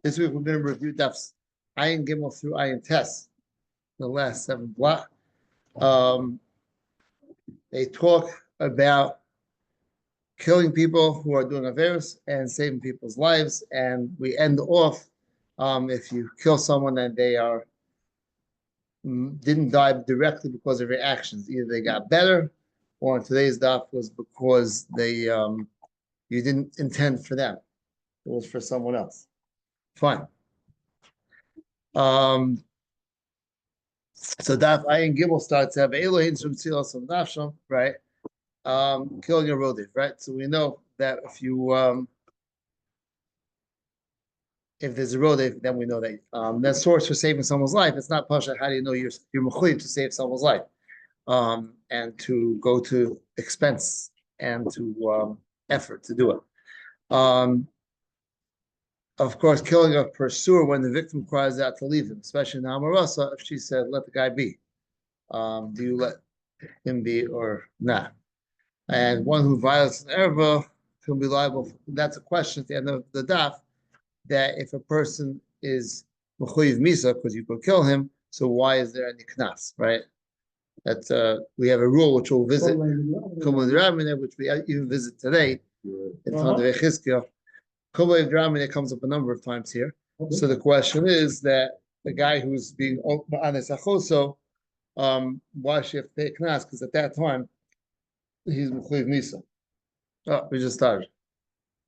This week we're going to review dafs Ayin Gimel through Ayin Tes, the last 7 block. They talk about killing people who are doing Averos and saving people's lives, and we end off if you kill someone and they didn't die directly because of your actions. Either they got better, or in today's daf was because they you didn't intend for them. It was for someone else. Fine. So daf Ayin Gimel starts have Elohim from Tzilas of Nafsham, right? Killing a rodif, right? So we know that if there's a rodif, then we know that that source for saving someone's life. It's not pasha. How do you know you're mechuyev to save someone's life, and to go to expense and to effort to do it. Of course, killing a pursuer when the victim cries out to leave him, especially in Amarasa, if she said, "Let the guy be," do you let him be or not? And one who violates an erva can be liable. That's a question at the end of the daf. That if a person is mechuyev misa because you could kill him, so why is there any knas, right? That we have a rule which we'll visit, which we even visit today in front of Echizkiah. Kubayv Dramine comes up a number of times here. So the question is that the guy who's being honest achoso, why should he have to pay knas? Because at that time he's mechuyev misa. Oh, we just started.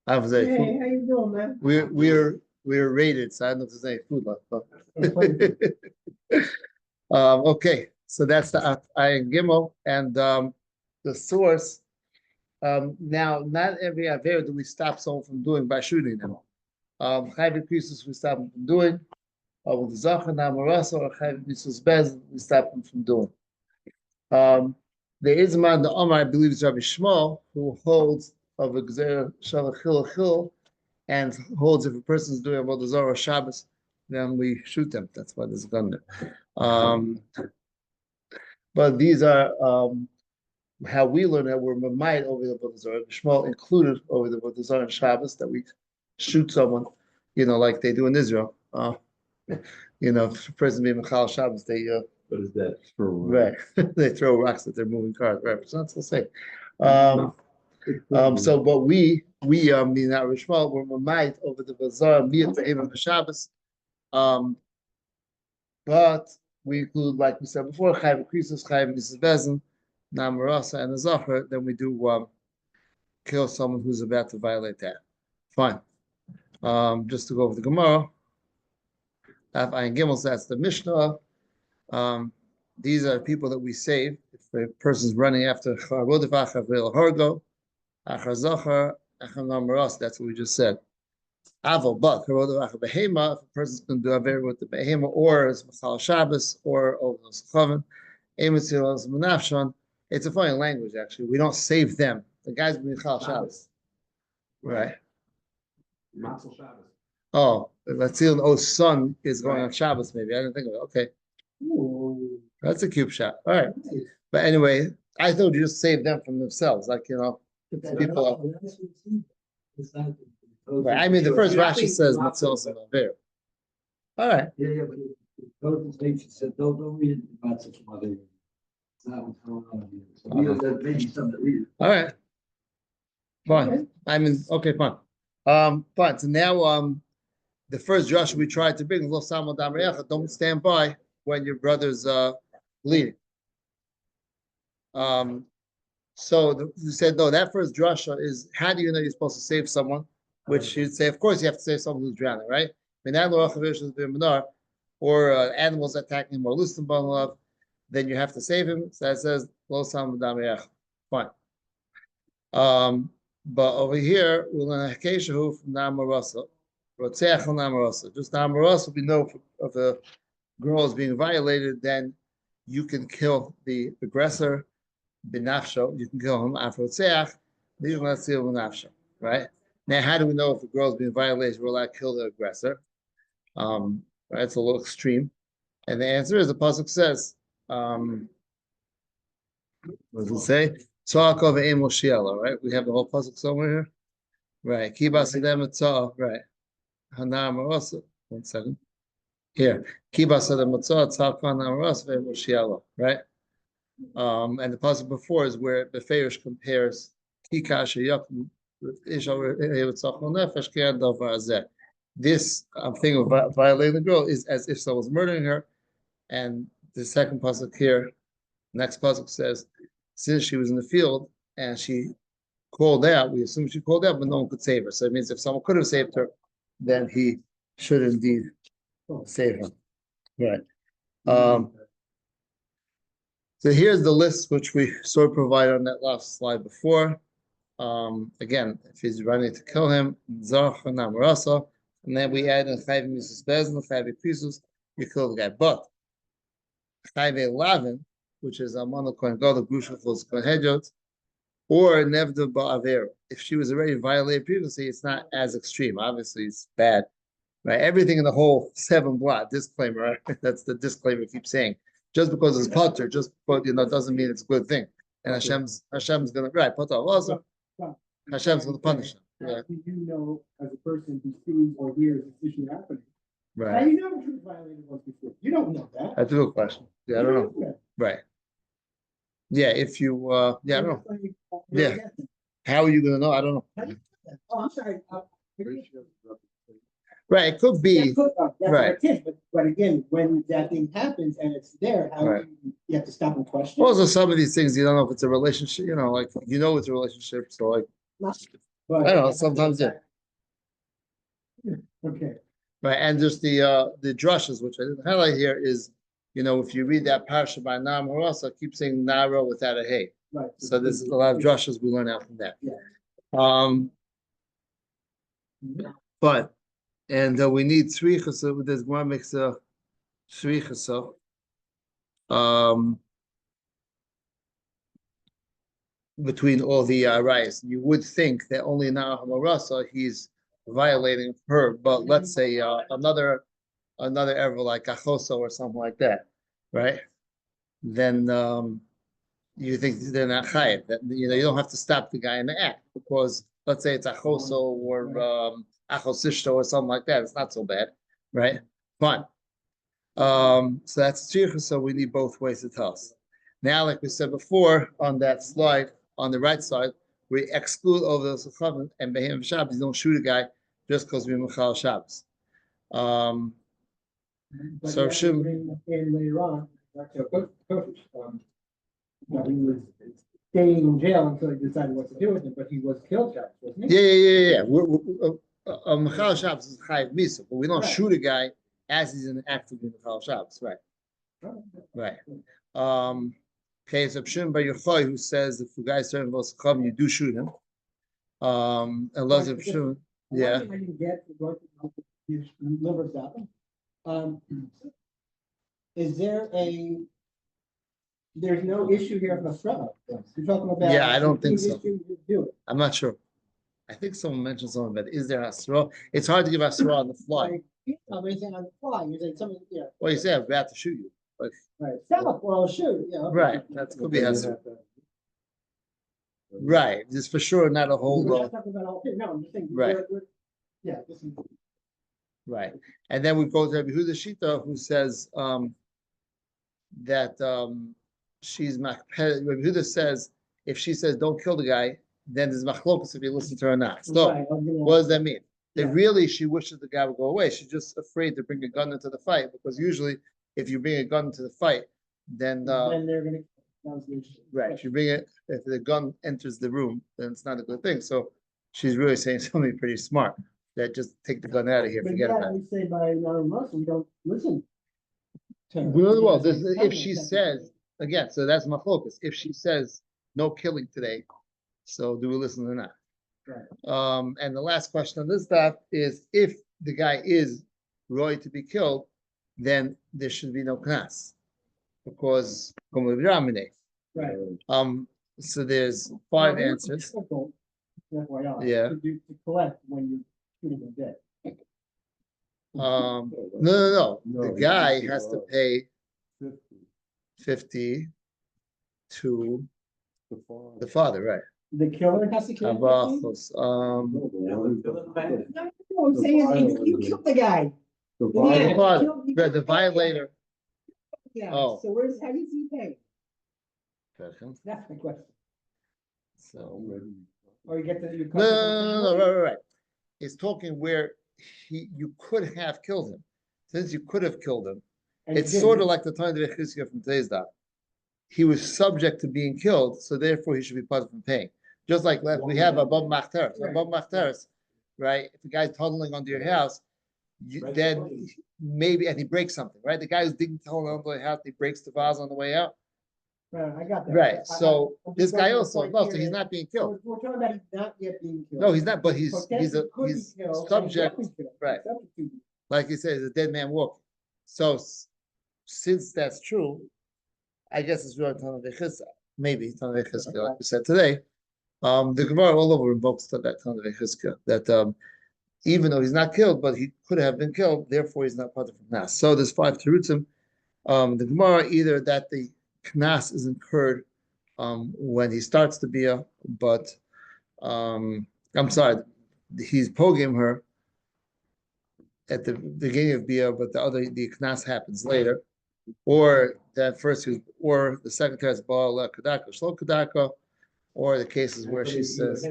Hey, how you doing, man? We're rated, so I don't know if there's any food left. But okay, so that's the Ayin Gimel, and the source. Now, not every aver do we stop someone from doing by shooting them. Chayv Krisus we stop them from doing. With the Zachar Namarasa or Chayv Krisus Bez we stop them from doing. There is a man, the Omar, I believe it's Rabbi Shmuel, who holds of a Gzer Shalachil and holds if a person is doing Avodah Zarah or Shabbos, then we shoot them. That's why there's a gun there. But these are how we learn that we're mamayit over the Avodah Zarah. Shmuel included over the Avodah Zarah and Shabbos that we shoot someone, like they do in Israel. If a person being Mechal Shabbos, they what is that for? Right, they throw rocks at their moving cars. Right, it's not so safe. So, but we mean that Rishmal, we're mamayit over the bazaar, miyat ve'evam Shabbos. But we include, like we said before, Chayv Krisus, Chayv Mrs. Bezin, Namarasa, and the Zachar. Then we do kill someone who's about to violate that. Fine. Just to go over the Gemara, Af Ayin Gimel, that's the Mishnah. These are people that we save. If a person's running after Charodif Achav Hargo, Achar Zachar, Achar Namaras, that's what we just said. Aval, but Charodif Achav Behema, if a person's going to do Aver with the Behema, or as Machal Shabbos, or over the Sechavim, Emetzilas Manafshan, it's a funny language actually. We don't save them. The guys being Machal Shabbos. Right. Machal Shabbos. Oh, let's see. Oh, son is going on Shabbos, maybe. I didn't think of it. Okay. Ooh. That's a cube shot. All right. But anyway, I thought you just save them from themselves. Like, people. Right. I mean, the first Rashi says, Matzilas and Aver. All right. Yeah, but the said, don't read about such a mother. It's not what's going on here. So maybe something to read. All right. Fine. Okay. I mean, okay, fine. Fine. So now, the first Joshua we tried to bring, don't stand by when your brother's bleeding. So you said, no, that first drasha is, how do you know you're supposed to save someone? Which you'd say, of course, you have to save someone who's drowning, right? Or animals attacking him or losing love, then you have to save him. So that says, fine. But over here, we're going to Hakeshahu from Namarasa. Just Namarasa, we know if a girl is being violated, then you can kill the aggressor, binafsho, you can kill him, afrotzeach, right? Now, how do we know if a girl is being violated, we're allowed to kill the aggressor? Right, it's a little extreme. And the answer is, the pasuk says, what does it say? Right? We have the whole pasuk somewhere here. Right. Right. Hana Marasa. 1 second. Here. Kibasa the Matzah, Tzalkan Marasa, Moshiala, right? And the passage before is where the Farish compares Kikash Yakum with Ishal Nefesh Kiyan Davar Azeh. This thing of violating the girl is as if someone was murdering her. And the second pasuk here, next pasuk says, since she was in the field and she called out, we assume she called out, but no one could save her. So it means if someone could have saved her, then he should indeed save her. Right. So here's the list which we sort of provided on that last slide before. Again, if he's running to kill him, and then we add in Chayv Mises Bezin, Chayv Krisus, you kill the guy. But Chayv Lavin, which is Amon Kohen Gadol, Grusha Chos Kohen Hedjot, or Nevda Ba'aver. If she was already violated previously, it's not as extreme. Obviously, it's bad. Right? Everything in the whole 7 blot, disclaimer, right? That's the disclaimer we keep saying. Just because it's potter, just because doesn't mean it's a good thing. And Hashem's gonna potter also. Hashem's gonna punish him. How do you know as a person who sees or hears this issue happening? How Right. do you know the truth violated was before? You don't know that. That's a good question. Yeah, I don't know. that. Right. Yeah, if you I don't know. Yeah. Yeah. How are you gonna know? I don't know. Oh, I'm sorry. Right, it could be. That's right. what it is, but again, when that thing happens and it's there, how Right. you have to stop and question. Also, some of these things you don't know if it's a relationship, like it's a relationship. So like But- I don't know, sometimes yeah. Okay. Right, and just the drushes, which I didn't highlight here, is if you read that parasha by Nam Harasa, keep saying Naro without a hey. Right. So there's a lot of drushes we learn out from that. Yeah. But we need tzricha. There's one makes a tzricha. Between all the rayas, you would think that only now Hamarasa he's violating her, but let's say another ever like Achoso or something like that, right? Then you think they're not chayiv. That you don't have to stop the guy in the act because let's say it's Achoso or Achosishto or something like that. It's not so bad, right? Fine. So that's tzricha. So we need both ways to tell us. Now, like we said before on that slide, on the right side, we exclude over the Sachavim and Behim Shabbos. You don't shoot a guy just because we Mechal Shabbos. But So you have to Shim- bring in later on, he was staying in jail until he decided what to do with him, but he was killed, wasn't he? Yeah. Mechal Shabbos is Chayiv Misa, but we don't Right. shoot a guy as he's in the act of Mechal Shabbos, right? Right. Okay, so Shim Bar Yochai, who says if the guy is serving Vos Chacham, you do shoot him. Unless if Shim, yeah. One thing I didn't get regarding his liver problem. Is there's no issue here of Nasrallah? You're talking about. Yeah, I don't think so. You do it. I'm not sure. I think someone mentioned something about is there Asra? It's hard to give Asra on the fly. Like, I'm saying on the fly, you're saying something, Well, you say I'm about to shoot you. Like, right, stop, well, shoot, right, that could be Asra. Right, there's for sure not a whole We're lot. not talking about all, no, I'm just saying. Right. Yeah, this is. Right, and then we go to Rabbi Huda Shita, who says that she's Rabbi Huda says if she says don't kill the guy, then there's machlokas if you listen to her or not. So Right, what does that mean? That Yeah. really she wishes the guy would go away. She's just afraid to bring a gun into the fight because usually if you bring a gun into the fight, then Then they're gonna. that was the issue. right, if you bring it, if the gun enters the room, then it's not a good thing. So she's really saying something pretty smart. That just take the gun out of here, But forget yeah, about it. we say by non-Muslim, we don't listen. to her. Well, Because it's coming, if she that's- says again, so that's my focus. If she says no killing today, so do we listen or not? Right. And the last question on this stuff is if the guy is Roy to be killed, then there should be no knas because Right. so there's 5 Now, answers. it's difficult, FYI, Yeah. To collect when you're shooting them dead. No. The guy has to pay 50 to the father, right? The killer has to kill. Kavachos, No, I'm The saying you violator. killed the guy. The Yeah. violator. Father, You the killed the guy. violator. Yeah, Oh. so how does he pay? That's my question. So, Or you get the, you. no, right. He's talking where you could have killed him. Since you could have killed him, it's sort of like the time of Chizkiah from today's day. He was subject to being killed, so therefore he should be punished from paying. Just like we have above machteres. Above machteres, right? If the guy's tunneling under your house, then maybe, and he breaks something, right? The guy who's digging tunnel under the house, he breaks the vase on the way out. I got that. Right. So I'm this just guy going to the also, point no, here so he's that- not being killed. We're talking about he's not yet being killed. No, he's not, but he's Potentially could be he's killed, and subject, definitely killed, right. subject to be. like he says, a dead man walking. So since that's true, I guess it's really Tanah V'Chizkiah. Maybe Tanah V'Chizkiah, like we said today. The Gemara all over invokes that Tanah V'Chizkiah, that even though he's not killed, but he could have been killed, therefore he's not part of the Knas. So there's 5 terutzim. The Gemara, either that the Knas is incurred when he starts the bia, but I'm sorry, he's poging her at the beginning of bia, but the Knas happens later, or that first, or the second test ball kadaka shlo kadaka, or the cases where she says.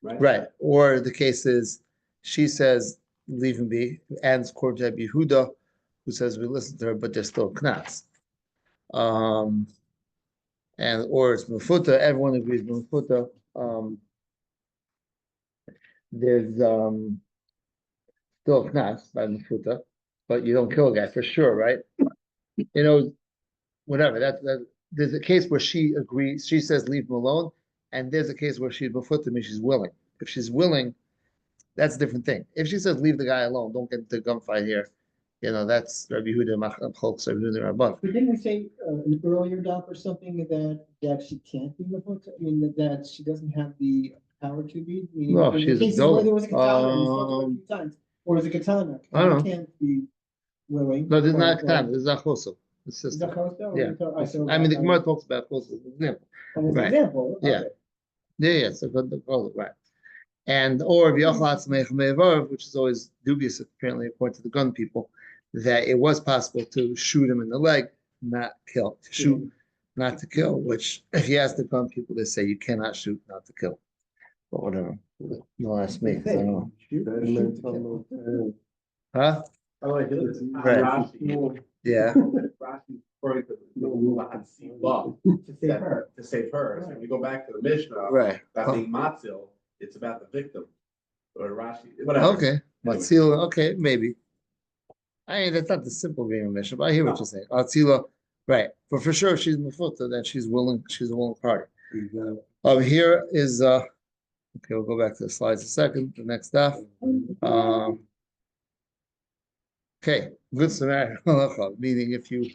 Right. Or the case is she says, leave him be, and Korjeb Yehuda, who says we listen to her, but there's still Knas. And or it's Mufuta, everyone agrees Mufuta. There's still Knas by Mufuta, but you don't kill a guy for sure, right? You know, whatever. That there's a case where she agrees, she says leave him alone, and there's a case where she's Mufuta, means she's willing. If she's willing, that's a different thing. If she says leave the guy alone, don't get into a gunfight here, that's Rabbi Yehuda Machlok Rabbi Yehuda Rabban. But didn't we say an earlier doc or something that she can't be the book? I mean, that she doesn't have the power to be? Meaning, No, in she's cases where there was a katana, we spoke about it a um, few times, or is a katana? I don't know. Can't be willing. No, this is or- not or- Ktan, this is Achoso. The Is sister. that Costa, or Yeah. we talk- so- I mean, the Gemara talks about Achoso as an example. As an Right. example. Yeah. okay. Yeah, so good, right. And or which is always dubious, apparently, according to the gun people, that it was possible to shoot him in the leg, not kill. To shoot, not to kill, which if you ask the gun people, they say you cannot shoot, not to kill. But whatever. No, ask me. I don't know. Huh? I like it. Right. Yeah. Rashi's referring to to save her. To save her. So if you go back to the Mishnah, Right. about being matzil, it's about the victim. Or Rashi, whatever. Okay. Matzila, okay, maybe. I mean, that's not the simple game mission, but I hear what you're saying. Matzila, right. But for sure, if she's Mefuta, then she's a willing party. Here is okay, we'll go back to the slides a second. The next stuff. Okay, good Samaritan halacha, meaning if you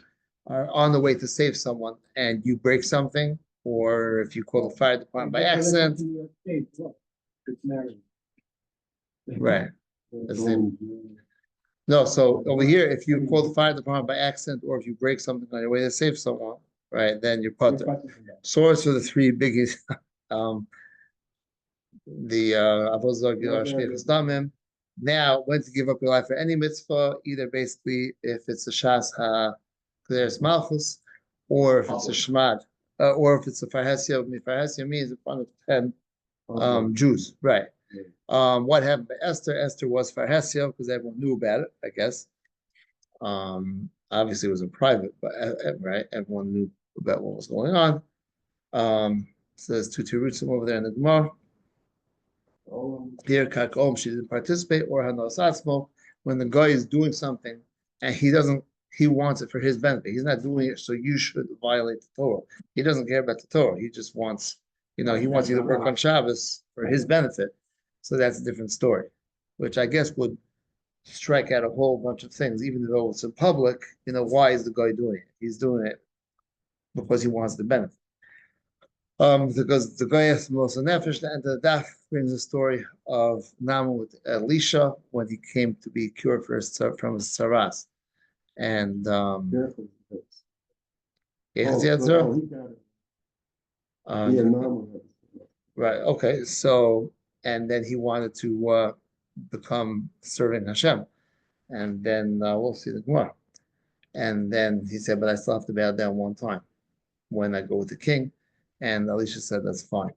are on the way to save someone and you break something, or if you call the fire department by accident, right? That's it. No, so over here, if you call the fire department by accident, or if you break something on your way to save someone, right, then you're putter. Source are the 3 biggies. The Avos Zog Damim. Now, when to give up your life for any mitzvah, either basically if it's a Shas HaKleres Malchus, or if it's a Shemad, or if it's a Farhesya. Farhesya means in front of 10 Jews, right? What happened to Esther? Esther was Farhesya because everyone knew about it, I guess. Obviously, it was in private, but right, everyone knew about what was going on. So there's 2 terutzim over there in the Gemara. Here, Kakom, she didn't participate, or Hanos Atzmo, when the guy is doing something and he wants it for his benefit. He's not doing it so you should violate the Torah. He doesn't care about the Torah. He just wants, he wants you to work on Shabbos for his benefit. So that's a different story, which I guess would strike out a whole bunch of things, even though it's in public. Why is the guy doing it? He's doing it because he wants the benefit. Because the guy asked Melissa Nefesh, and the Daf brings a story of Naaman with Elisha when he came to be cured from his tzaras. And right, okay, so and then he wanted to become serving Hashem. And then we'll see the Gemara. And then he said, but I still have to bow down one time when I go with the king. And Elisha said, that's fine.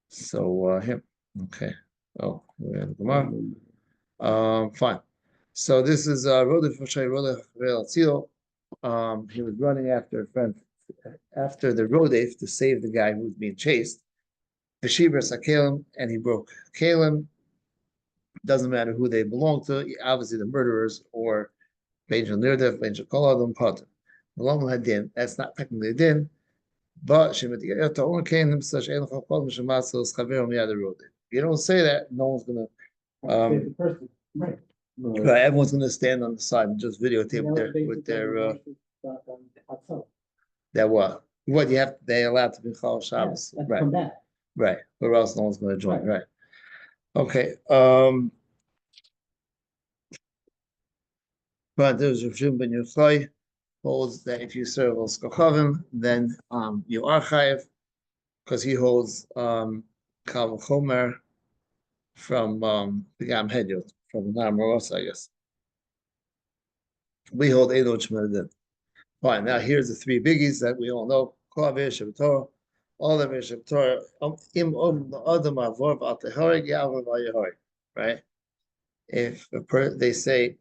So him. Okay. Oh, we're in the Gemara. Fine. So this is Rodef Moshe Rodef Atzil. He was running after a friend, after the Rodef to save the guy who was being chased. Veshibras HaKelim, and he broke Kalim. Doesn't matter who they belong to, obviously the murderers or Benjamin Nirdef, Benjamin Koladum, Potter. Malom Hadin, that's not technically a din, but you don't say that, no one's gonna The person, right. right, everyone's gonna stand on the side and just videotape with their that what you have, they allowed to be Chal Shabbos, right, Come back. right, or else no one's gonna join, right. Okay, but there's Rav Ben Yochai holds that if you serve Os Kochavim, then you are chayiv, because he holds Kal Chomer from the Gam Hedyot, from Nar Moros, I guess. We hold Edo Shmeredin. Fine, now here's the three biggies that we all know. Kol Avir Shem Torah, all Avir Shem Torah, Im Adam Avor V'Al Yavor V'Yehori, right? If they say,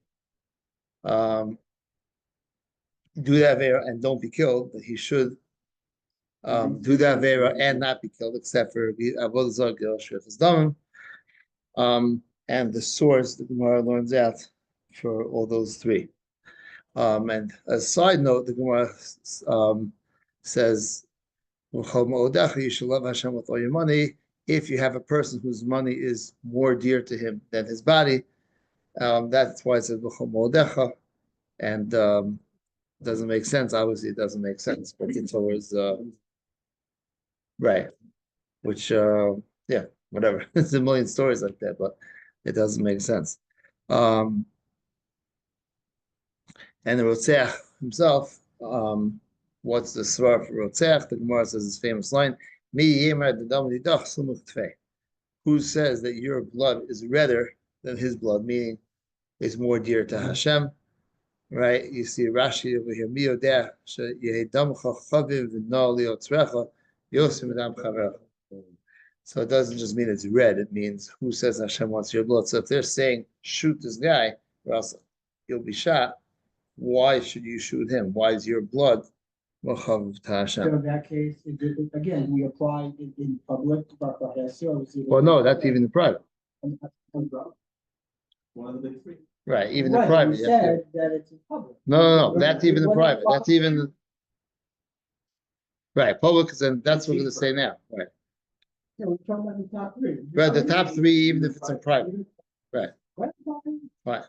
do that Avera and don't be killed, that he should do that Avera and not be killed, except for Avodah Zarah Gil Shrifas Damim. And the source the Gemara learns out for all those three. And as a side note, the Gemara says, you should love Hashem with all your money. If you have a person whose money is more dear to him than his body, that's why it says and doesn't make sense. Obviously, it doesn't make sense, but it's always right. Which yeah, whatever. There's a million stories like that, but it doesn't make sense. And the Rotzeach himself, what's the svar for Rotzeach? The Gemara says his famous line, who says that your blood is redder than his blood, meaning is more dear to Hashem, right? You see Rashi over here, so it doesn't just mean it's red, it means who says Hashem wants your blood. So if they're saying, shoot this guy, or else he'll be shot, why should you shoot him? Why is your blood Machav to Hashem? So in that case, again, we apply it in public. Well, no, that's even the private. One of the big three. Right, even the Right, private. you you have to- said that it's in public. No, that's even the What private. about- That's even the right public. And that's what we're going to say now. Right, Yeah, we're talking about the top three. right. The top three, even if it's in private. Right. What? Right.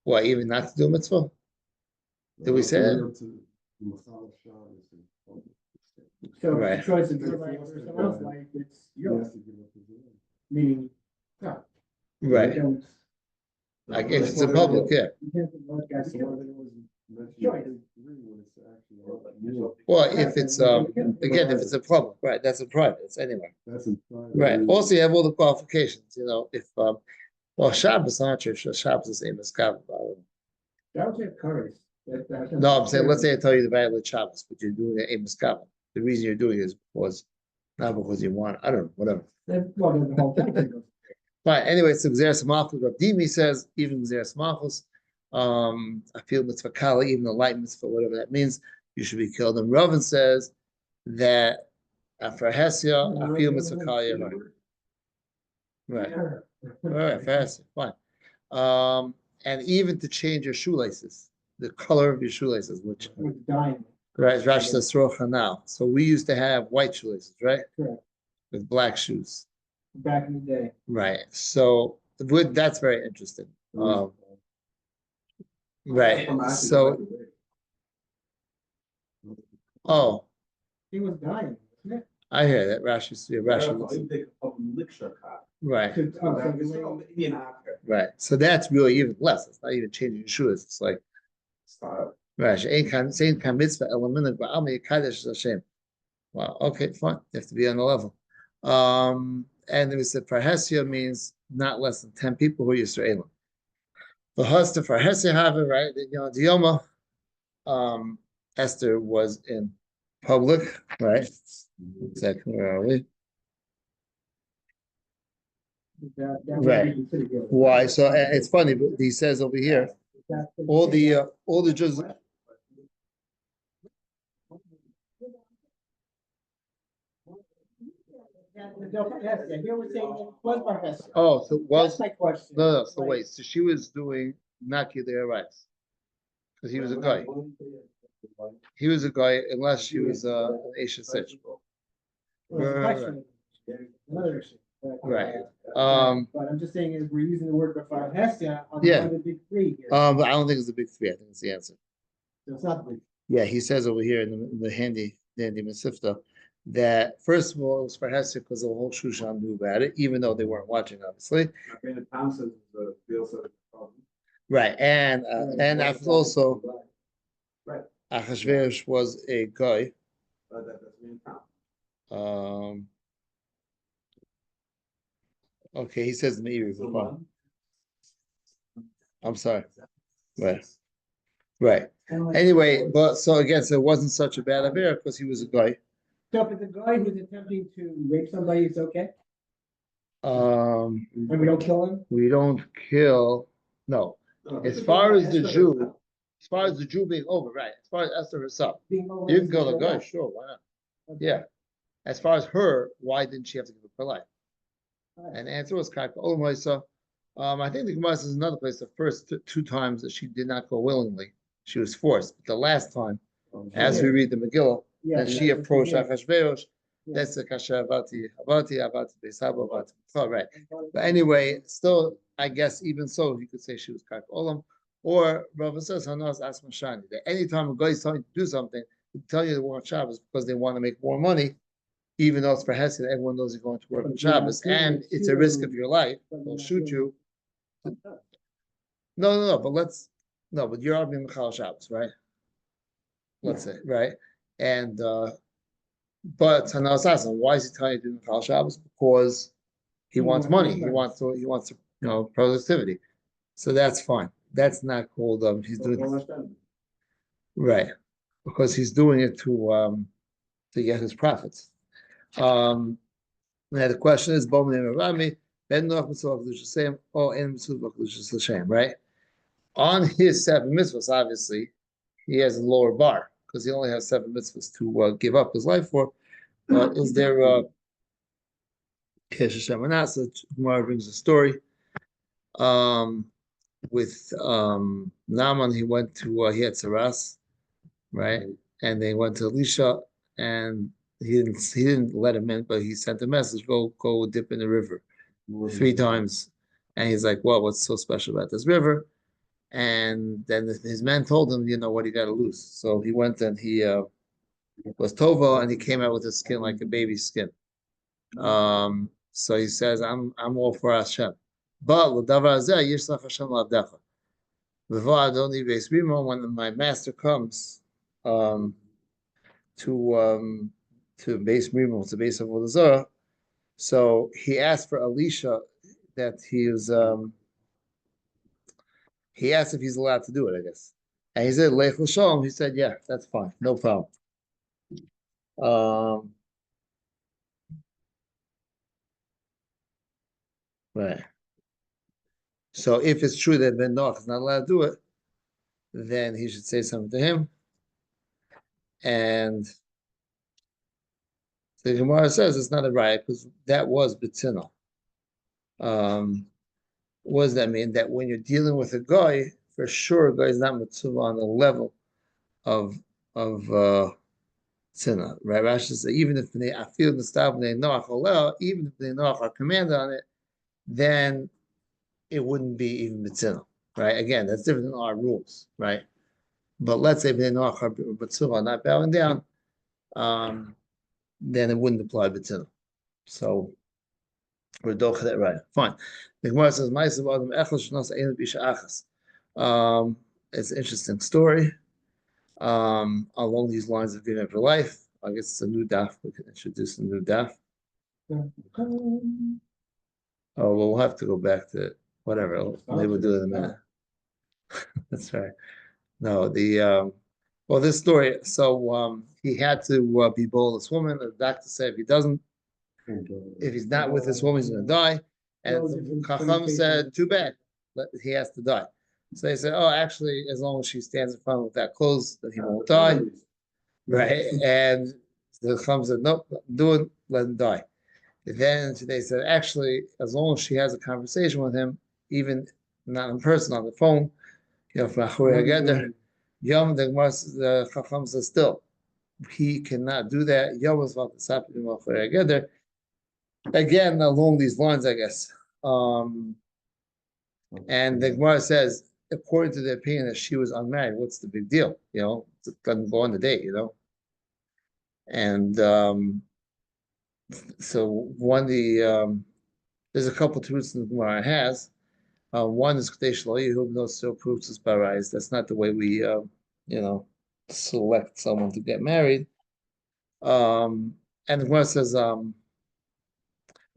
What? Even not to do a mitzvah? Did we say that? So Right. the choice of somebody or someone else, like it's yours, meaning, yeah. Right. You don't- Like if it's in public, yeah. you can't put one guy together. Choice. Well, if it's again, if it's in public, right? That's in private. It's anywhere. That's in private. Right. Also, you have all the qualifications. You know, if well, Shabbos, I'm not sure. Shabbos is the same as Kav. That was it, courage. No, I'm saying, let's say I tell you the value of Shabbos, but you're doing it Amos Kav. The reason you're doing it is because not because you want. I don't know. Whatever. Well, then the whole thing. Fine. Anyway, so Xeris Malchus, Rav Dimi says, even Xeris Malchus, I feel mitzvah kala, even the light mitzvah, whatever that means, you should be killed. And Ravin says that for Hesia, I feel mitzvah kala. Right. All right, fast, fine. And even to change your shoelaces, the color of your shoelaces, which With dying. right, Rashi says rocha now. So we used to have white shoelaces, right? Correct. With black shoes. Back in the day. Right. So that's very interesting. Right. So oh, He was dying, wasn't it? I hear that. Rashi looks right. Right. So that's really even less. It's not even changing your shoes. It's like Right. She'ein kan mitzvah elaminuk ba'alma yikadesh Hashem. Wow. Okay, fine. You have to be on the level. And we said parhesia means not less than 10 people who are Yisraelim. The husband for Hesed have it, right? Dioma, Esther was in public, right? Second, where are we? Would Right. be considered guilty. Why? So it's funny, but he says over here, all the Jews. Here we're saying it was Parhesia. Oh, so That's my question. no. So wait, so she was doing Naki their rights because he was a guy. He was a guy, unless she was an Asian Sitch. Another issue. Right. But I'm just saying, is we're using the word Parhesia on Yeah. one of the big three here. But I don't think it's the big three. I think it's the answer. So it's not the big. Yeah, he says over here in the handy Masifta that first of all it was for Hester because the whole Shushan knew about it, even though they weren't watching, obviously. Right, and after also Achashverosh was a guy. Okay, he says in the Erie. I'm sorry. Right. Anyway, but so again, so it wasn't such a bad affair because he was a guy. So if it's a guy who's attempting to rape somebody, it's okay? And we don't kill him? We don't kill. No. As far as the Jew being over, right? As far as Esther herself, you can kill the guy, sure, why not? Okay. Yeah. As far as her, why didn't she have to give up her life? Right. And the answer was Kaika Olmoisa. I think the Gemara says another place. The first two times that she did not go willingly, she was forced. But the last time, as we read the Megillah, that she approached Achashverosh. That's the kasha avati beisaba avati. Right. But anyway, still, I guess even so, you could say she was Kaika Olam. Or Rava says Hanas Asmashani that anytime a guy is telling you to do something, they tell you to work on Shabbos because they want to make more money, even though it's for Hesed, everyone knows you're going to work on Shabbos, and it's a risk of your life. They'll shoot you. No. But you're arguing Michal Shabbos, right? Let's say, right? And but Tanal Sassan, why is he telling you to do Michal Shabbos? Because he wants money. He wants productivity. So that's fine. That's not called he's doing right because he's doing it to get his profits. Now the question is, right? On his 7 mitzvahs, obviously, he has a lower bar because he only has 7 mitzvahs to give up his life for. Is there Kesh Hashem or not? So Gemara brings a story. With Naaman, he went to he had Saras, right? And they went to Elisha, and he didn't let him in, but he sent a message: go dip in the river 3 times. And he's like, well, what's so special about this river? And then his men told him, you know what, you got to lose. So he went and he was Tova, and he came out with his skin like a baby's skin. So he says, I'm all for Hashem. But when my master comes to base Mimon, to base of Vodazara, so he asked for Elisha that he asked if he's allowed to do it, I guess. And he said, Lech L'Shalom. He said, yeah, that's fine, no problem. Right. So if it's true that Ben Noach is not allowed to do it, then he should say something to him. And the Gemara says it's not a riot because that was B'tzina. What does that mean? That when you're dealing with a guy, for sure, a guy is not mitzvah on the level of tzina, right? Rashi says even if they feel the stav they Noach, even if they Noach are commanded on it, then it wouldn't be even mitzvah, right? Again, that's different than our rules, right? But let's say they Noach are mitzvah not bowing down, then it wouldn't apply mitzvah. So we're that right. Fine. The Gemara says, it's an interesting story. Along these lines of being for life. I guess it's a new daf. We can introduce a new daf. Oh, well, we'll have to go back to whatever. Maybe we'll do it in a minute. That's right. No, well, this story. So he had to be bold this woman. The doctor said if he's not with this woman, he's gonna die. And Chacham said, too bad, he has to die. So they said, oh, actually, as long as she stands in front with that clothes, then he won't die. Right? And the Chacham said, nope, do it, let him die. Then they said, actually, as long as she has a conversation with him, even not in person, on the phone, from Achuri Yom, the Chacham says still, he cannot do that. Yom was about to stop him together. Again, along these lines, I guess. And the Gemara says, according to the opinion that she was unmarried, what's the big deal? It doesn't go on the date, And so there's a couple of truths in the Gemara has. One is Kadesh Lo Yehu, no still proves his barais. That's not the way we select someone to get married. And the Gemara says,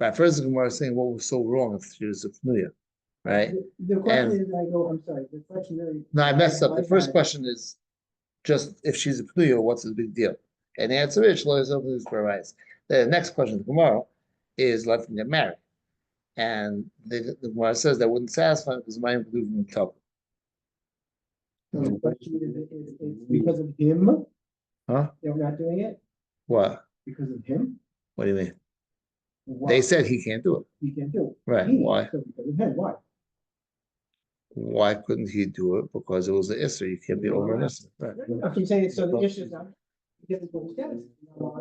right, first the Gemara is saying what was so wrong if she was a Pnuya, right? The question is, I'm sorry, the question really. No, I messed up. The first question is just if she's a Pnuya, what's the big deal? And the answer is Lo Yehu is barais. The next question tomorrow is let them get married. And the Gemara says that wouldn't satisfy because my believe in top. So the question is because of him? Huh? They're not doing it? What? Because of him? What do you mean? Why? They said he can't do it. He can't do it. Right. Why? So because of him, why? Why couldn't he do it? Because it was the Isser. You can't be over an Isser. Right. I'm saying, so the issue is not.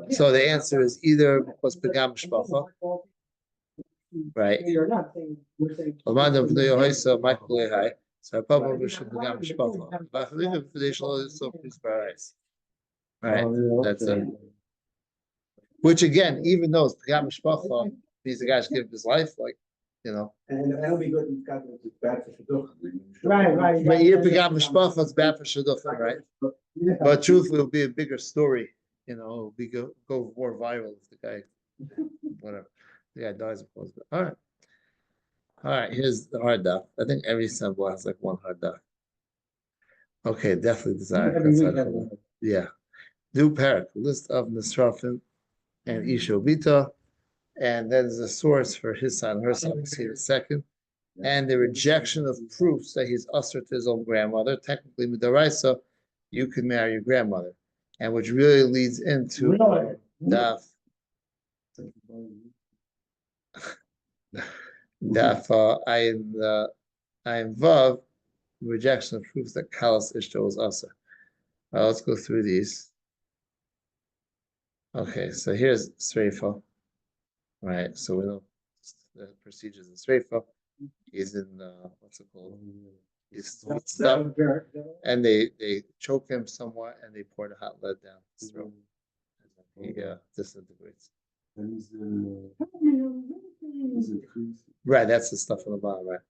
So the answer is either because Pegam Shpacha, right? You're not saying, we're saying. Amanda Pnei Hoysa Michael Lehai. So Papa Bishop Pegam Shpacha. But so please paradise. Right. That's it. Which again, even though it's Pegam Shpacha, these guys give his life, And it'll be good, you've got it's bad for Shidduch. Right. But you're Pegam Shpacha, it's bad for Shidduchim, right? Yeah. But truthfully, it'll be a bigger story. It'll be go more viral if the guy, whatever, the guy dies. All right. Here's the hard daf. I think every symbol has like one hard daf. Okay, definitely desire. Every week have one. Yeah. Do parak list of Nisrafim and Ishobita, and that is a source for his side and her side. We'll see in a second. And the rejection of proofs that he's usher to his own grandmother. Technically, midaraisa, you can marry your grandmother, and which really leads into daf ayin vav, rejection of proofs that kalas ishto was usher. Let's go through these. Okay, so here's Sreifa. Right, so we know the procedures in Sreifa. He's in what's it called? He's stuff, and they choke him somewhat, and they pour the hot lead down his throat. He disintegrates. Right, that's the stuff on the bottom, right?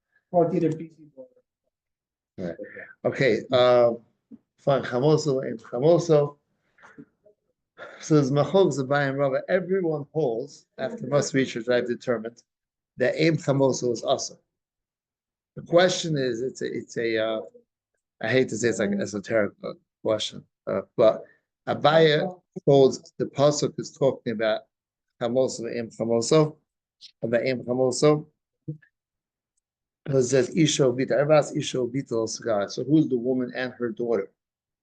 Right. Okay. Fine. Chamoso and Chamoso. So there's Machog Zabai and Rava. Everyone holds after most research I've determined that Aim Chamoso is awesome. The question is, it's a I hate to say it's like an esoteric question, but Abaya holds the pasuk is talking about Chamoso Aim Chamoso, about Aim Chamoso. It says Isho Bita. Everybody's Isho Bita. So who's the woman and her daughter?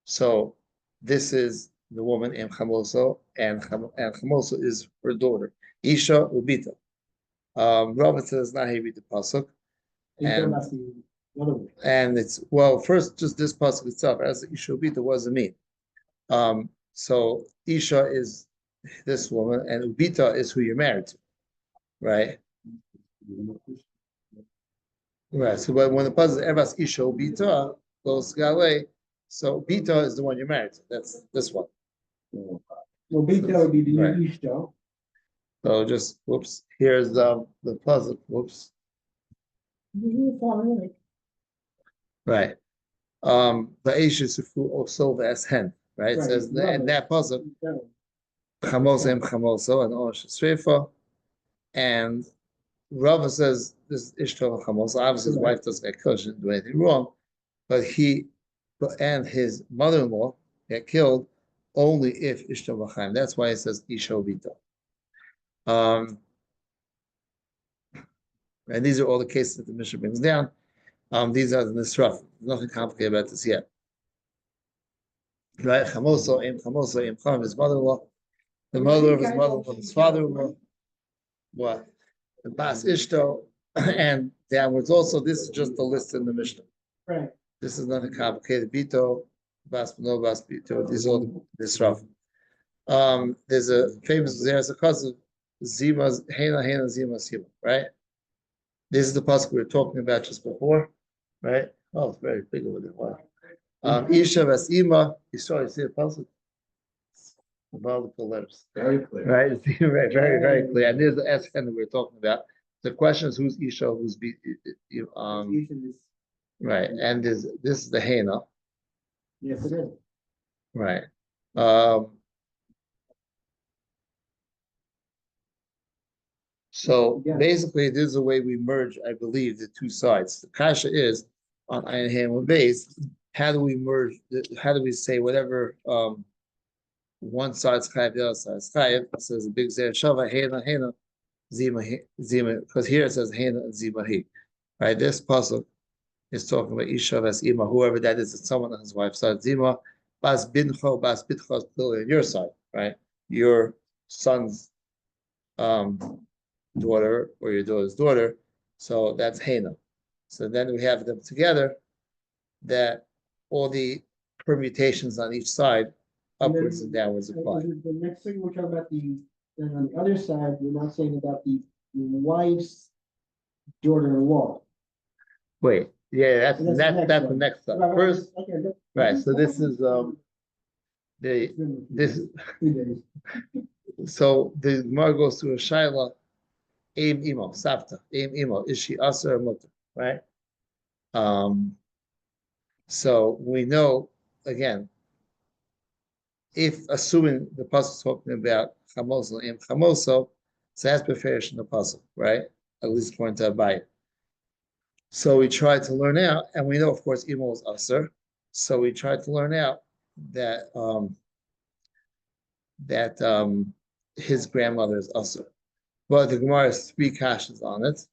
So this is the woman Em Chamoso, and Chamoso is her daughter. Isha Ubita. Robert says not he read the pasuk. And it's first just this pasuk itself, as Isha Ubita, what does it mean? So Isha is this woman, and Ubita is who you're married to, right? Right. So when the pasuk Evas Isha Ubita goes Gale, so Bita is the one you're married to. That's this one. Well, Bita would be the new Ishto. So just whoops. Here's the puzzle. Whoops. Right. Va'eshes Sufu also V'eshen, right? It Right, says, right. and that puzzle, Yeah. Chamosa and Chamoso, and Osh Srefa, and Rava says this is Ishto and Chamosa. Obviously, his wife doesn't get killed, she didn't do anything wrong, but and his mother-in-law get killed only if Ishto V'chaim. That's why it says Isho Vito. And these are all the cases that the Mishnah brings down. These are the Nisraf. Nothing complicated about this yet. Right? Chamoso, Im Cham, his mother-in-law, the mother of his mother-in-law, his father-in-law. What? The Bas Ishto, and downwards also. This is just the list in the Mishnah. Right. This is nothing complicated. Bito, Bas Beno, Bas Bito. These are all the Nisraf. There's a famous there's a cousin, Zima, Hena, Zima, Sima, right? This is the pasuk we were talking about just before, right? Oh, it's very big over there. Wow. Isha Vasima, you see the pasuk? Multiple letters. Very clear. Right? Right, very, very clear. And there's the S that we were talking about. The question is who's Isha, who's right. And this is the Hena. Yes, it is. Right. So Yeah. basically, this is the way we merge, I believe, the two sides. The kasha is on Ayin Ham base. How do we merge? How do we say whatever one side's chayiv, the other side's chayiv? It says a big zer shava hena zima zima, because here it says hena and zima he. Right. This pasuk is talking about isha vas ima, whoever that is, it's someone on his wife's side. Zima bas bincho bas bitcho is clearly on your side, right? Your son's daughter or your daughter's daughter, so that's Hena. So then we have them together, that all the permutations on each side, upwards and downwards apply. The next thing we're talking about then on the other side, we're not saying about the wife's daughter-in-law. Wait, yeah, that's That's the that's next that's the one. next step. Right, First, okay, right. So this is this. So the Gemara goes through a shaila. Aim imo, Savta, aim imo, is she aser or mutter, right? So we know again, if assuming the pasuk is talking about chamoso, aim chamoso, so that's beferish in the pasuk, right? At least according to Abai. So we tried to learn out, and we know, of course, imo is aser. So we tried to learn out that his grandmother is aser. But the Gemara has three kashas on it.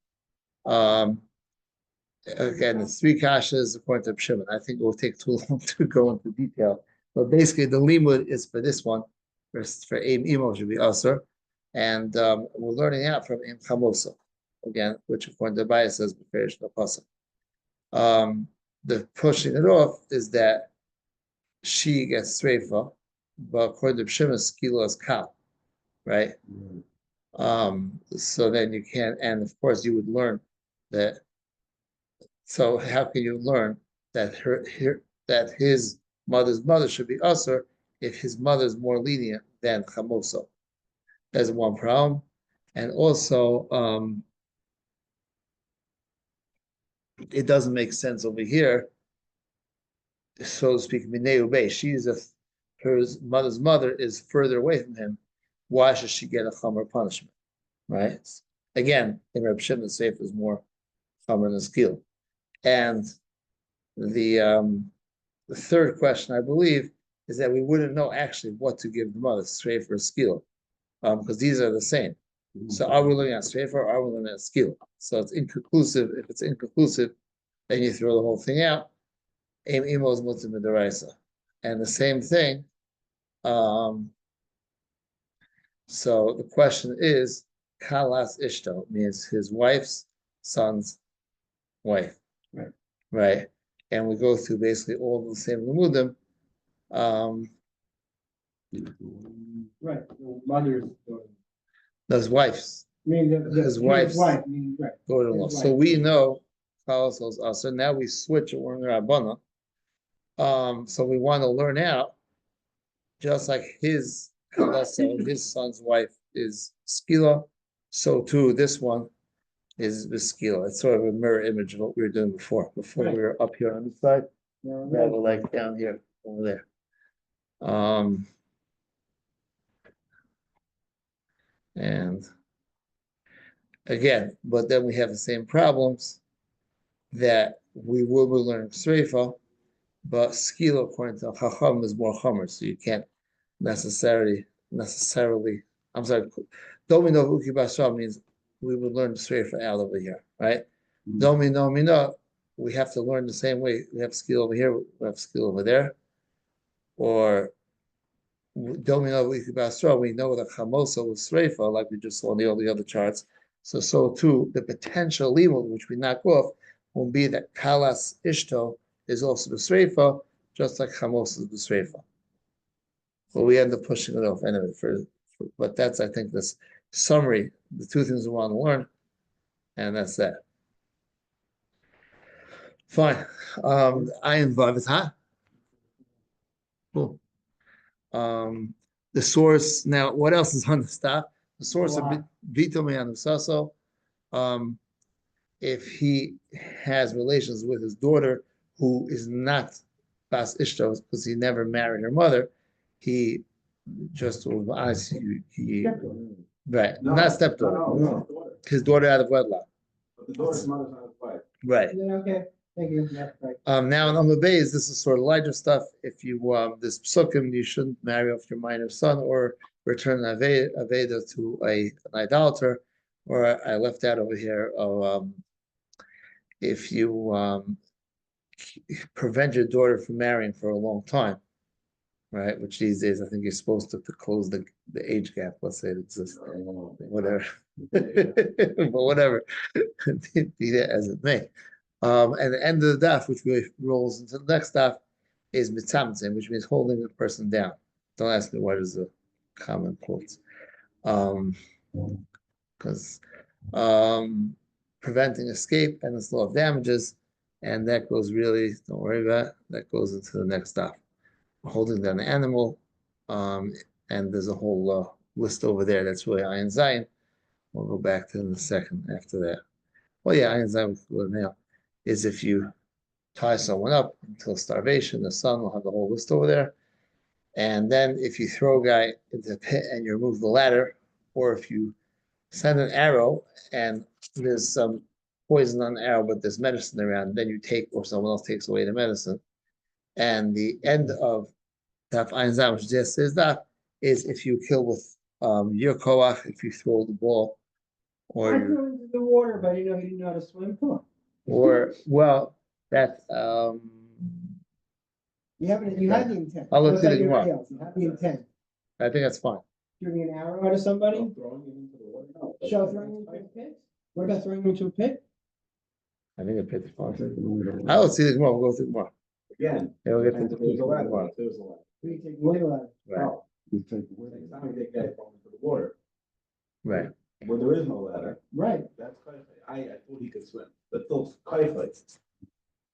Again, it's three kashas according to Shimon. I think it will take too long to go into detail. But basically, the limud is for this one, for Aim Imo should be Aser. And we're learning out from Aim Chamosa, again, which according to Baya says, Beferish no Pasuk. The pushing it off is that she gets Sreifa, but according to Shimon, Skila is Kal, right? So then you can, and of course you would learn that. So how can you learn that that his mother's mother should be usher if his mother's more lenient than chamoso? That's one problem, and also it doesn't make sense over here, so to speak. Mineu Bey, her mother's mother is further away from him. Why should she get a chamer punishment? Right? Again, in Reb Shimon's safe is more chamer than skill. And the third question, I believe, is that we wouldn't know actually what to give the mother, strafe or skill, because these are the same. So are we looking at strafe or are we looking at skill? So it's inconclusive. If it's inconclusive, then you throw the whole thing out. Aim imo is mutzim midaraisa, and the same thing. So the question is, kalas ishto means his wife's son's wife, right? And we go through basically all the same limudim. Right, the mother's daughter. Those wives, I mean, his wife's wife, I mean, right. daughter-in-law. His So wife. we know kalas also. Now we switch it. We're in Rabbana. So we want to learn out, just like his kalasa, his son's wife is skila, so too this one is skila. It's sort of a mirror image of what we were doing before we were up here on this side. No, that were like down here, over there. And again, but then we have the same problems that we will be learning Sreifa, but skill according to Chacham is more Chomer, so you can't necessarily, I'm sorry, Domino Uki Basra means we would learn Sreifa out over here, right? Domino, we have to learn the same way. We have skill over here, we have skill over there. Or Domino Uki Basra, we know that Chamosa was Sreifa, like we just saw in all the other charts. So too, the potential limud, which we knock off, will be that Kalas Ishto is also the Sreifa, just like Chamos is the Sreifa. But we end up pushing it off anyway. But that's, I think, this summary, the two things we want to learn, and that's that. Fine. I involve it, huh? Cool. The source, now, what else is on the stop? The source of Vito Meyanusaso, if he has relations with his daughter, who is not Bas Ishtos, because he never married her mother, he just was right, not stepdaughter, his daughter out of wedlock. But the daughter's mother's not his wife. Right. Yeah, okay, thank you, that's right. Now in Amud Beis, this is sort of lighter stuff. If you this psukim, you shouldn't marry off your minor son or return an aveda to an idolater. Or I left out over here. If you prevent your daughter from marrying for a long time, right? Which these days I think you're supposed to close the age gap. Let's say it exists, whatever. But whatever, be that as it may. And the end of the daf, which rolls into the next daf, is mitzamtzim, which means holding a person down. Don't ask me what is the common quotes. Because preventing escape and the law of damages, and that goes really, don't worry about it, that goes into the next daf. Holding down the animal, and there's a whole list over there. That's really Ayin Zion. We'll go back to in a second after that. Well, yeah, Ayin Zion now is if you tie someone up until starvation, the son will have the whole list over there. And then if you throw a guy into a pit and you remove the ladder, or if you send an arrow and there's some poison on the arrow, but there's medicine around, then you take, or someone else takes away the medicine. And the end of Daf Ayin Zayin, which just says that, is if you kill with your koach, if you throw the ball, I or threw him into the water, but he didn't know how to swim, come on. or well, that You had the intent. I'll look Just through like the everybody Gemara. else, you had the intent. I think that's fine. Shooting an arrow out of somebody, Throwing him into the water. No, shall throwing him into a pit? What about throwing him into a pit? I think a pit is fine. I will see the Gemara. We'll go through the Gemara. Again. Yeah, we'll get to and the there's a ladder, Gemara. there's a ladder. We take away the ladder. Right, No, You take away. next time you take that from into the water, right. where there is no ladder, Right, that's kaifai. I thought he could swim, but those kaifai.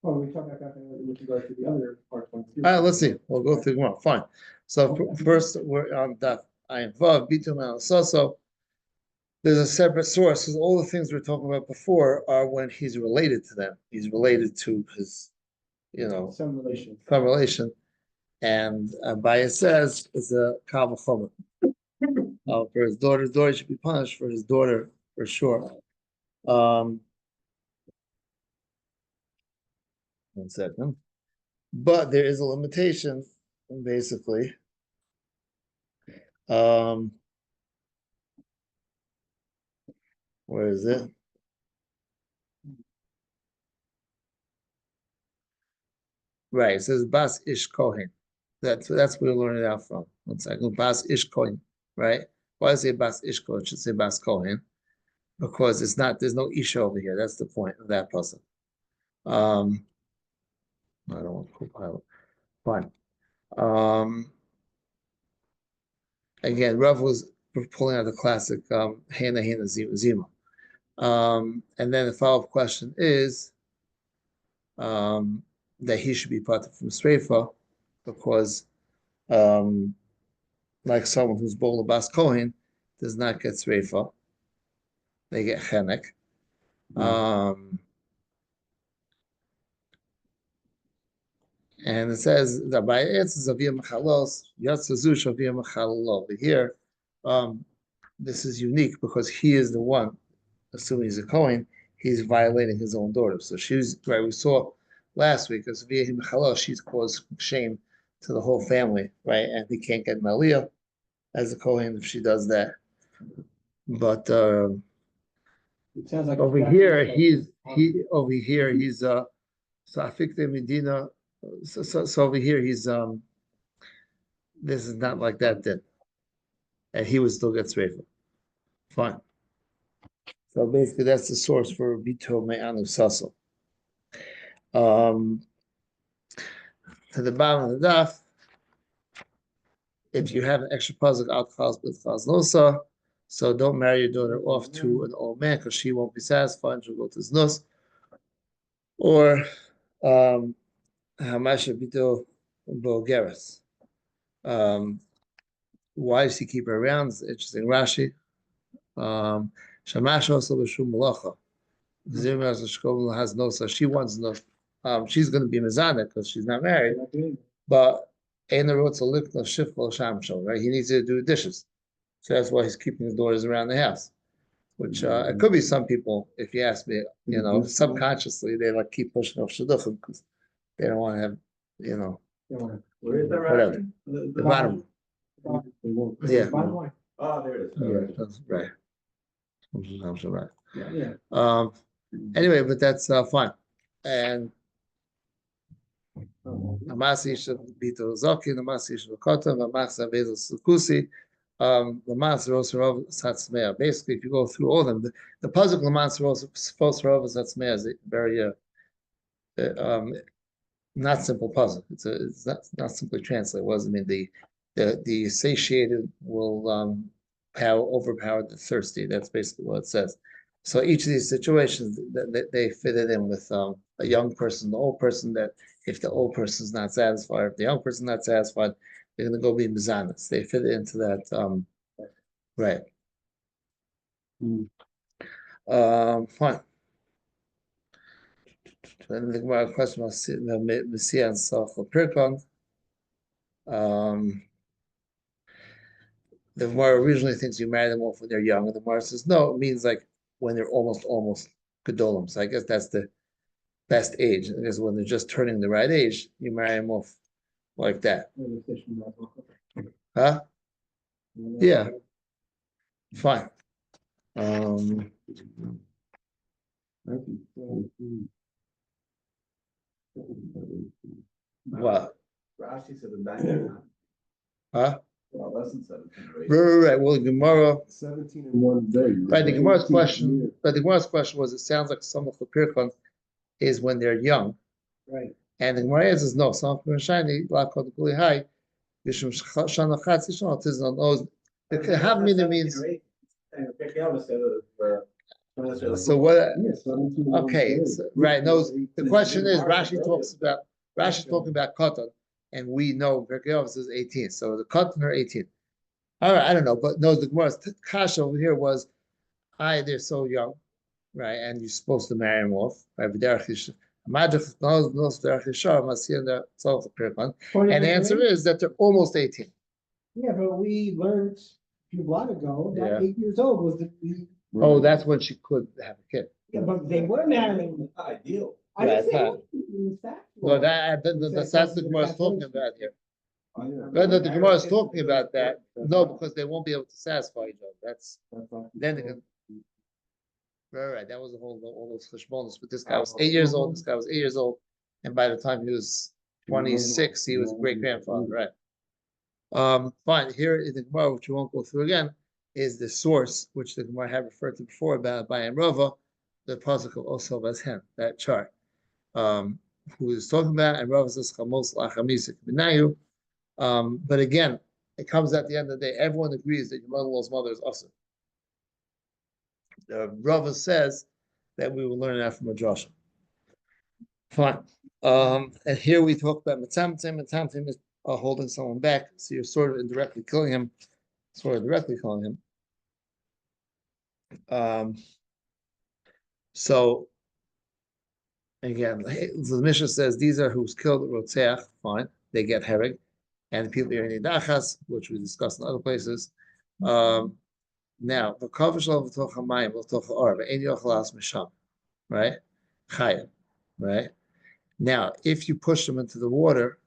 well, we talk about that with regard to the other part. All right, let's see. We'll go through the Gemara. Fine. So first, we're on Daf Ayin Vav Bitum Al Saso. There's a separate source because all the things we were talking about before are when he's related to them. He's related to his, Some relation. some relation. And Abaya says it's a Kal V'chomer. For his daughter's daughter should be punished for his daughter for sure. 1 second. But there is a limitation, basically. Where is it? Right, it says Bas Ish Kohen. That's where we learned it out from. 1 second. Bas Ish Kohen, right? Why does it say Bas Ish Kohen? It should say Bas Kohen. Because there's no Isha over here. That's the point of that person. I don't want to co-pilot. Fine. Again, Rav was pulling out the classic Hana Zima Zima. And then the follow-up question is that he should be parted from Sreifa because like someone who's Bola Bas Kohen does not get Sreifa. They get Chenek. And it says that by it's Zavia Mechalos, Yatzazu Shavia Mechalalo. Over here, this is unique because he is the one, assuming he's a Kohen, he's violating his own daughter. So she's right. We saw last week as Zavia Mechalos, she's caused shame to the whole family, right? And he can't get an aliyah as a Kohen if she does that. But It sounds like. over here, he's so I think the Medina. So over here, he's this is not like that then, and he would still get Sreifa. Fine. So basically, that's the source for Bito Me'anu Sasso. To the bottom of the daf, if you have an extra puzzle, alcohol with nosa, so don't marry your daughter off to an old man because she won't be satisfied and she'll go to his nus. Or Hamasha Bito Bogeres. Why does he keep her around? It's interesting. Rashi. Shamash also b'shum malacha. Has no, so she wants no. She's going to be mizana because she's not married. But Ein Rotza Likna Shifla Shamshel, right? He needs to do dishes, so that's why he's keeping his daughters around the house. Which it could be some people, if you ask me, subconsciously they like keep pushing off shidduchim because they don't want to have, Where is that? whatever. The bottom. Yeah. Oh, there it is. Yeah, that's right. Right. Yeah. Anyway, but that's fine. And Amasi should be to Zoki, Amasi should be Kotam, Amasa Bezel Sukusi, Lamas Rosarov Satsmea. Basically, if you go through all of them, the puzzle Lamas Rosarov Satsmea is a very not simple puzzle. It's not simply translate. It wasn't. I mean, the satiated will overpower the thirsty. That's basically what it says. So each of these situations, they fit it in with a young person, the old person. That if the old person is not satisfied, if the young person is not satisfied, they're going to go be mizanas. They fit into that. Right. Fine. Then the Gemara question was the Messiah and Sachal Pirkon. The Gemara originally thinks you marry them off when they're young, and the Gemara says no, it means like when they're almost gedolim. So I guess that's the best age. I guess when they're just turning the right age, you marry them off like that. Huh? Yeah. Fine. What? Rashi said the diamond. Huh? Well, less than 17 or 18. Right. Well, the Gemara. 17 in one day. Right. The Gemara's question. But the Gemara's question was: it sounds like some of the pirkon is when they're young. Right. And the Gemara says no. Some of the shiny lakot guli high. Yishum shana chatzi shana tizon knows. The havmina means. So what? Okay, so, right. Knows the question is Rashi talking about cotton, and we know Pirkei Avos is 18. So the cotton are 18. All right, I don't know, but no, the Gemara's kasha over here was, they're so young, right? And you're supposed to marry them off, right? And the answer is that they're almost 18. Yeah, but we learned a few while ago that Yeah. 8 years old was the. Oh, that's when she could have a kid. Yeah, but they were marrying. Ideal. I didn't say Right, what in fact. Well, that's the Gemara's talking about here. But the Gemara is talking about that. No, because they won't be able to satisfy each other. That's then they can. Right. That was the whole all those cheshbonos. But this guy was 8 years old. This guy was 8 years old, and by the time he was 26, he was a great grandfather. Right. Fine. Here in the Gemara, which we won't go through again, is the source which the Gemara had referred to before about by Rava, the pasuk of Osel Vashem, that chart. Who is talking about, and Rava says Chamos Lachamisik B'nayu. But again, it comes at the end of the day. Everyone agrees that your mother-in-law's mother is awesome. Rava says that we will learn that from a Joshua. Fine. And here we talk about Mitzamtim. Mitzamtim is holding someone back, so you're sort of indirectly killing him. So Again, the Mishnah says these are who's killed Rotzeach, fine, they get hereg, and the people in Dachas, which we discussed in other places. Now, the kavish of the Hamayim, the Or, the Yochalas Misham, right? Chayim, right? Now, if you push him into the water,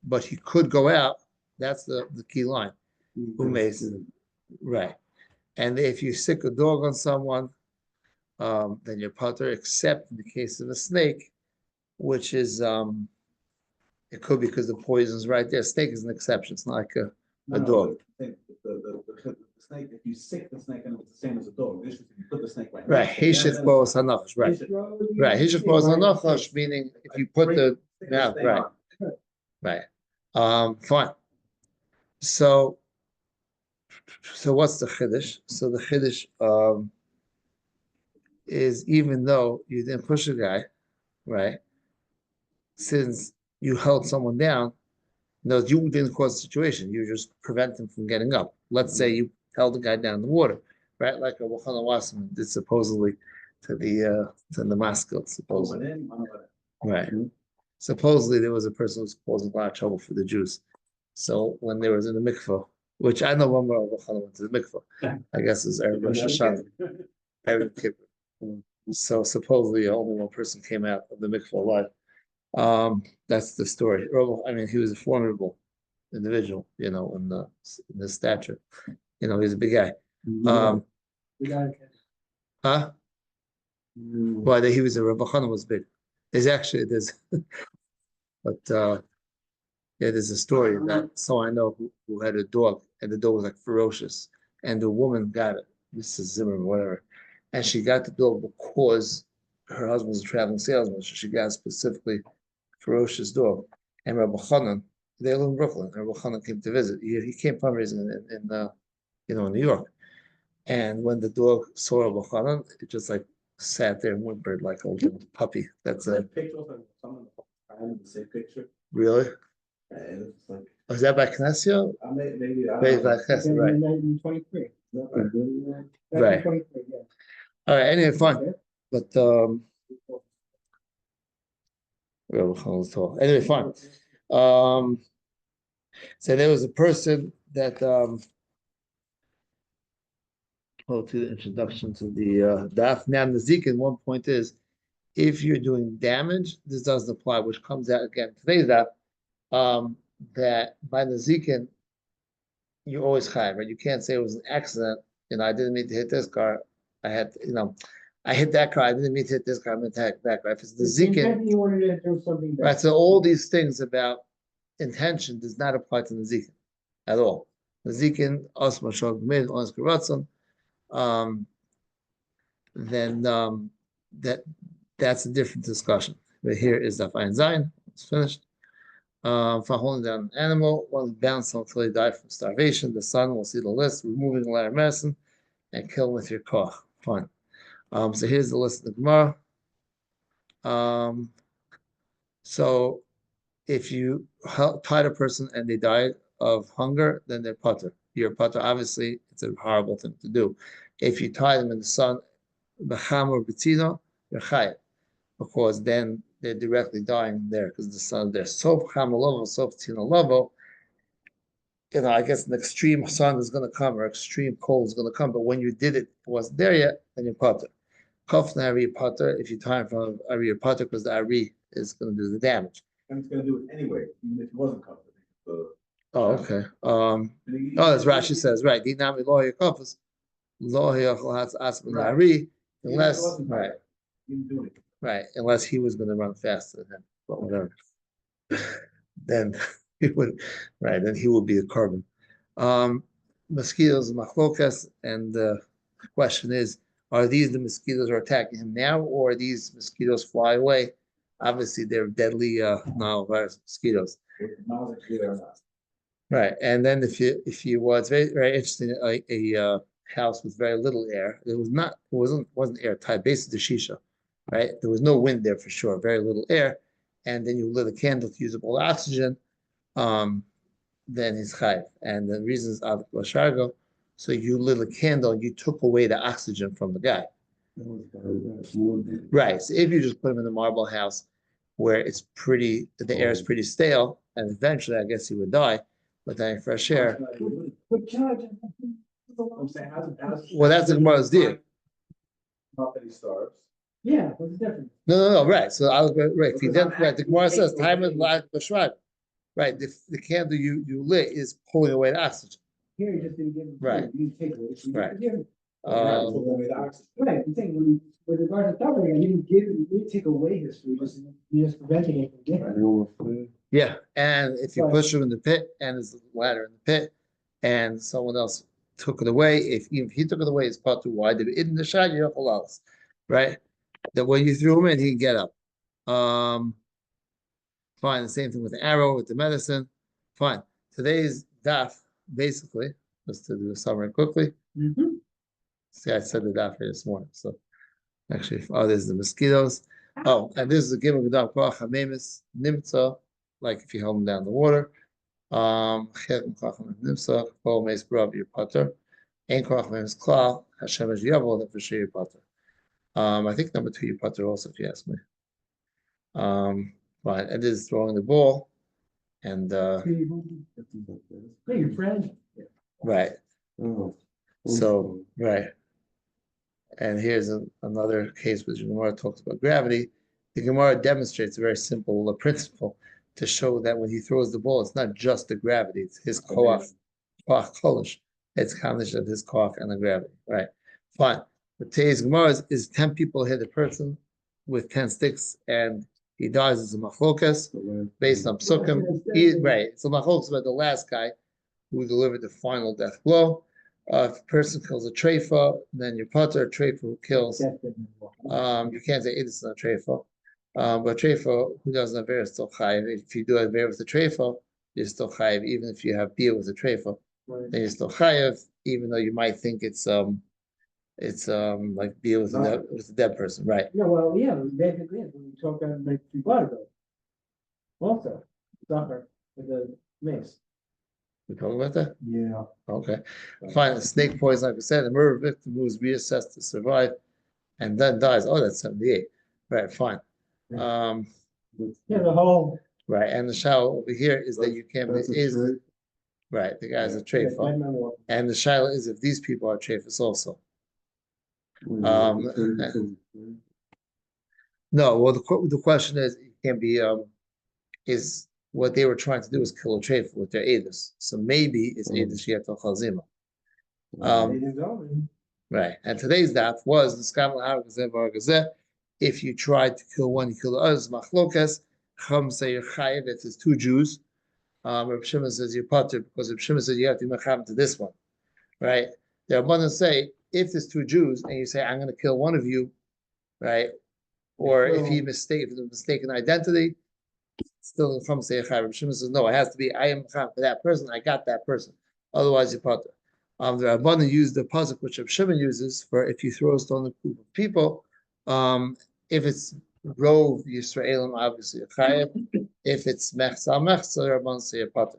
but he could go out, that's the key line. Umeis, right? And if you sick a dog on someone, then you're potter, except in the case of a snake, which is it could be because the poison's right there. Snake is an exception. It's not like a dog. The snake, if you sick the snake, and it's the same as a dog. This is if you put the snake right. Right. Hishif boas hanachash. Right. Right. Hishif boas hanachash, meaning if you put the mouth right. Right. Fine. So what's the chiddush? So the chiddush is even though you didn't push a guy, right? Since you held someone down, no, you didn't cause the situation. You just prevent him from getting up. Let's say you held the guy down in the water, right? Like a Wachana Wasserman did supposedly to the Maskil, supposedly. Right. Supposedly there was a person who was causing a lot of trouble for the Jews. So when they was in the mikvah, which I know one more Wachana went to the mikvah, I guess is Erev Rosh Hashanah, Erev Kippur. So supposedly only one person came out of the mikvah alive. That's the story. I mean, he was a formidable individual, in the stature. He's a big guy. Huh? Well, he was a Rabbi Chana was big. There's but yeah, there's a story that I know who had a dog, and the dog was like ferocious, and the woman got it, Mrs. Zimmerman, whatever, and she got the dog because her husband was a traveling salesman, so she got specifically ferocious dog. And Rabbi Chanan, they live in Brooklyn. Rabbi Chanan came to visit. He came fundraising in New York. And when the dog saw Rabbi Chanan, it just like sat there and whimpered like a little puppy. That's a picture of someone the same picture. Really? And it's like, Was that by Knesset? maybe Maybe by Knesset, right? 1923. Right. 1923, yeah. All right. Anyway, fine. But Rabbi Chanan's tall. Anyway, fine. So there was a person that to the introduction to the daf. Now the Zikin, one point is if you're doing damage, this doesn't apply, which comes out again today's daf, that by the Zikin, you always hide, right? You can't say it was an accident. I didn't mean to hit this car. I hit that car. I didn't mean to hit this car. I meant to hit that car. If it's the Zikin, You wanted to do something right? So all these things about intention does not apply to the Zikin at all. The Zikin, Osma Shog Mid, Oscar Ratzon, then that's a different discussion. But here is the fine Zayin. It's finished. For holding down an animal, one bounce until he died from starvation. The son will see the list, removing the ladder medicine, and kill him with your koch. Fine. So here's the list of the Gemara. So if you tied a person and they died of hunger, then they're putter. You're putter. Obviously, it's a horrible thing to do. If you tie them in the sun, b'cham or b'tzino, you're chayav, because then they're directly dying there because the sun there. So chamalovo, so b'tzino I guess an extreme sun is going to come or extreme cold is going to come. But when you did it, it wasn't there yet, then you're putter. Kofna Ari Potter, if you tie in front of Ari Potter, because the Ari is going to do the damage. and it's gonna do it anyway, even if it wasn't covered. Oh, okay. That's Rashi says, right. Dinami lo yakofus, lo yachlatz asman Ari, unless right, unless he was going to run faster than him, but whatever. Then he would, right? Then he would be a carbon. Mosquitoes, machlokas, and the question is, are these the mosquitoes are attacking him now, or are these mosquitoes fly away? Obviously, they're deadly Nile virus mosquitoes. Right, and then if you it's very very interesting, a house with very little air. It wasn't airtight. Basically, the shisha, right? There was no wind there for sure. Very little air, and then you lit a candle to use up all oxygen. Then he's chayv, and the reason is avik l'shargo. So you lit a candle, you took away the oxygen from the guy. Right, so if you just put him in a marble house where it's pretty, the air is pretty stale, and eventually I guess he would die, but then fresh air, But Judge. I'm saying, how's. well, that's the Gemara's deal. Not that he starves. Yeah, what's the difference? No, right, so I was, right, if he Because did, I'm right, the Gemara says, actually time is taking like the shrine. Right, the candle you lit is pulling away the oxygen. Here, you just didn't give him. Right. You didn't take it. You Right. didn't give him. Um, Right, I'm saying, with regards to covering, you didn't take away his food, you just prevented it from getting. yeah, and if you Right. push him in the pit and there's a ladder in the pit and someone else took it away, even if he took it away, it's part too wide. In the shot, you're else, right? That when you threw him in, he can get up. Fine, the same thing with the arrow, with the medicine. Fine. Today's daf, basically, just to do a summary quickly. Mhm. See, I said the daf here this morning, so actually, oh, there's the mosquitoes. Oh, and this is the gimel g'dam koach hamemis nimtza, like if you held them down in the water. Chet koach nimtza, kol meis brav your potter. Ein koach hamemis klal, Hashem is yavol, that for sure your potter. I think number 2 your potter also, if you ask me. Fine, and this is throwing the ball, and Hey, your friend. right. So right. And here's another case which the Gemara talks about gravity. The Gemara demonstrates a very simple principle to show that when he throws the ball, it's not just the gravity, it's his koach kolish. It's a combination of his koach and the gravity. Right. Fine. But today's Gemara is 10 people hit a person with 10 sticks and he dies as a machlokas based on psukim. Right. It's a machlokas about the last guy who delivered the final death blow. If a person kills a treifa, then your potter, a treifa who kills. You can't say it is not treifa. But treifa who doesn't have is still chayiv. If you do have with the treifa, you're still chayiv. Even if you have beer with the treifa, then you're still chayiv. Even though you might think it's like beer with a dead person, right? No, well, yeah, basically, when you talk about like three body though. Also, suffer with the mace. We talking about that? Yeah. Okay. Fine. Snake poison, like we said, a murder victim who is reassessed to survive and then dies. Oh, that's 78. Right, fine. Yeah, the whole. Right, and the shaila over here is that you can't right, the guy's a treifa. And the shaila is if these people are treifas also. No, well the question is it can't be is what they were trying to do is kill a treifa with their edus. So maybe it's edus yet chazima. Right, and today's daf was the skam gazeh. If you tried to kill one, you kill the others. Machlokas, Chum say you're chayiv. It says 2 Jews. Reb Shimon says you're potter because Reb Shimon says you have to be macham to this one, right? The abundance say if there's 2 Jews and you say I'm going to kill one of you, right? Or if the mistaken identity, still the Chum say chayiv. Reb Shimon says no, it has to be I am macham for that person. I got that person. Otherwise you're potter. The Rabbanan used the pasuk which Reb Shimon uses for if you throw a stone at a group of people, if it's rov Yisraelim, obviously a chayev. If it's mechza, Rabbanan say a pater.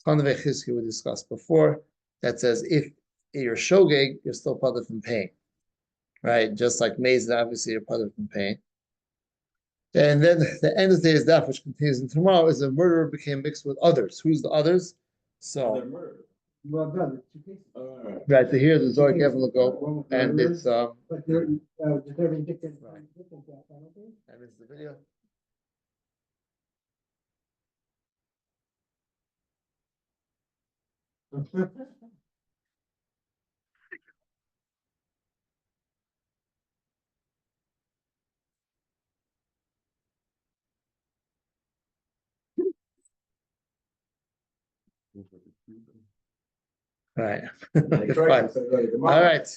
Tanavei Chizki we discussed before that says if you're shogeg, you're still pater from pain, right? Just like maize, obviously you're pater from pain. And then the end of today's daf, which continues in tomorrow, is a murderer became mixed with others. Who's the others? So. Well done. Right, so here's the Zohar Kevin go, and it's But they're deserving different. Right. And it's the video. Right. Fine. All right.